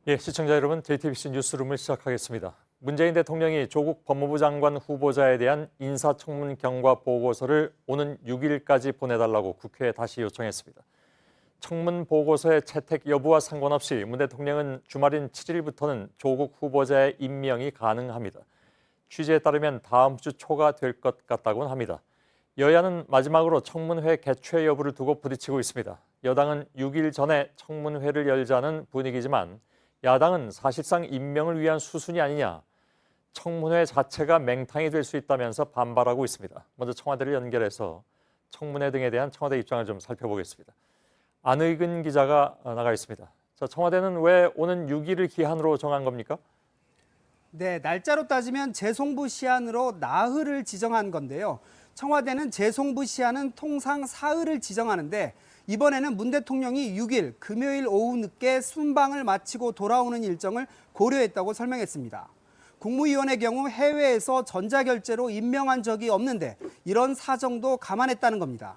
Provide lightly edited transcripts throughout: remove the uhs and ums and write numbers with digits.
예, 시청자 여러분, JTBC 뉴스룸을 시작하겠습니다. 문재인 대통령이 조국 법무부 장관 후보자에 대한 인사청문 경과 보고서를 오는 6일까지 보내달라고 국회에 다시 요청했습니다. 청문 보고서의 채택 여부와 상관없이 문 대통령은 주말인 7일부터는 조국 후보자의 임명이 가능합니다. 취재에 따르면 다음 주 초가 될 것 같다고는 합니다. 여야는 마지막으로 청문회 개최 여부를 두고 부딪히고 있습니다. 여당은 6일 전에 청문회를 열자는 분위기지만 야당은 사실상 임명을 위한 수순이 아니냐, 청문회 자체가 맹탕이 될 수 있다면서 반발하고 있습니다. 먼저 청와대를 연결해서 청문회 등에 대한 청와대 입장을 좀 살펴보겠습니다. 안의근 기자가 나가 있습니다. 자, 청와대는 왜 오는 6일을 기한으로 정한 겁니까? 네, 날짜로 따지면 재송부 시한으로 나흘을 지정한 건데요. 청와대는 재송부 시한은 통상 사흘을 지정하는데 이번에는 문 대통령이 6일 금요일 오후 늦게 순방을 마치고 돌아오는 일정을 고려했다고 설명했습니다. 국무위원의 경우 해외에서 전자결제로 임명한 적이 없는데 이런 사정도 감안했다는 겁니다.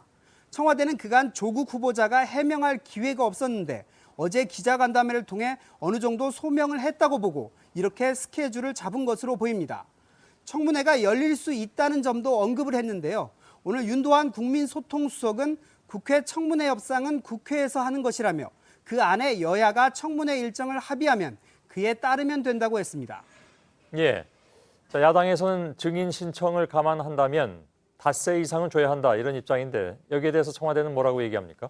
청와대는 그간 조국 후보자가 해명할 기회가 없었는데 어제 기자간담회를 통해 어느 정도 소명을 했다고 보고 이렇게 스케줄을 잡은 것으로 보입니다. 청문회가 열릴 수 있다는 점도 언급을 했는데요. 오늘 윤도한 국민소통수석은 국회 청문회 협상은 국회에서 하는 것이라며 그 안에 여야가 청문회 일정을 합의하면 그에 따르면 된다고 했습니다. 예, 자, 야당에서는 증인 신청을 감안한다면 닷새 이상은 줘야 한다 이런 입장인데 여기에 대해서 청와대는 뭐라고 얘기합니까?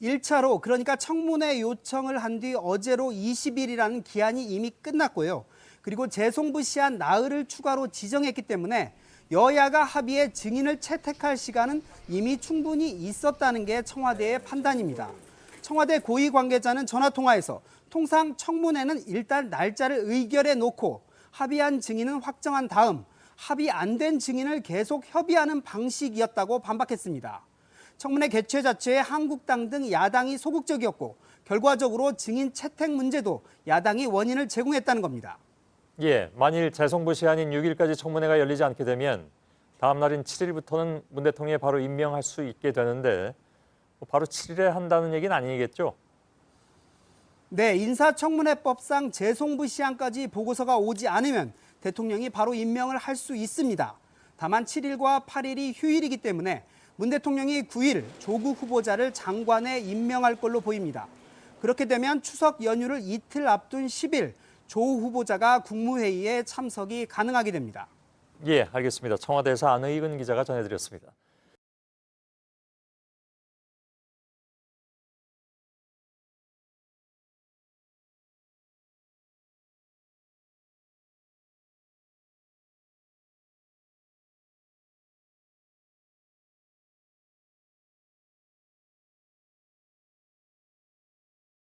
1차로 그러니까 청문회 요청을 한 뒤 어제로 20일이라는 기한이 이미 끝났고요. 그리고 재송부 시한 나흘을 추가로 지정했기 때문에 여야가 합의해 증인을 채택할 시간은 이미 충분히 있었다는 게 청와대의 판단입니다. 청와대 고위 관계자는 전화통화에서 통상 청문회는 일단 날짜를 의결해 놓고 합의한 증인은 확정한 다음 합의 안 된 증인을 계속 협의하는 방식이었다고 반박했습니다. 청문회 개최 자체에 한국당 등 야당이 소극적이었고 결과적으로 증인 채택 문제도 야당이 원인을 제공했다는 겁니다. 예, 만일 재송부 시한인 6일까지 청문회가 열리지 않게 되면 다음 날인 7일부터는 문 대통령이 바로 임명할 수 있게 되는데 바로 7일에 한다는 얘기는 아니겠죠? 네, 인사청문회법상 재송부 시한까지 보고서가 오지 않으면 대통령이 바로 임명을 할 수 있습니다. 다만 7일과 8일이 휴일이기 때문에 문 대통령이 9일 조국 후보자를 장관에 임명할 걸로 보입니다. 그렇게 되면 추석 연휴를 이틀 앞둔 10일 조 후보자가 국무회의에 참석이 가능하게 됩니다. 예, 알겠습니다. 청와대에서 안의근 기자가 전해드렸습니다.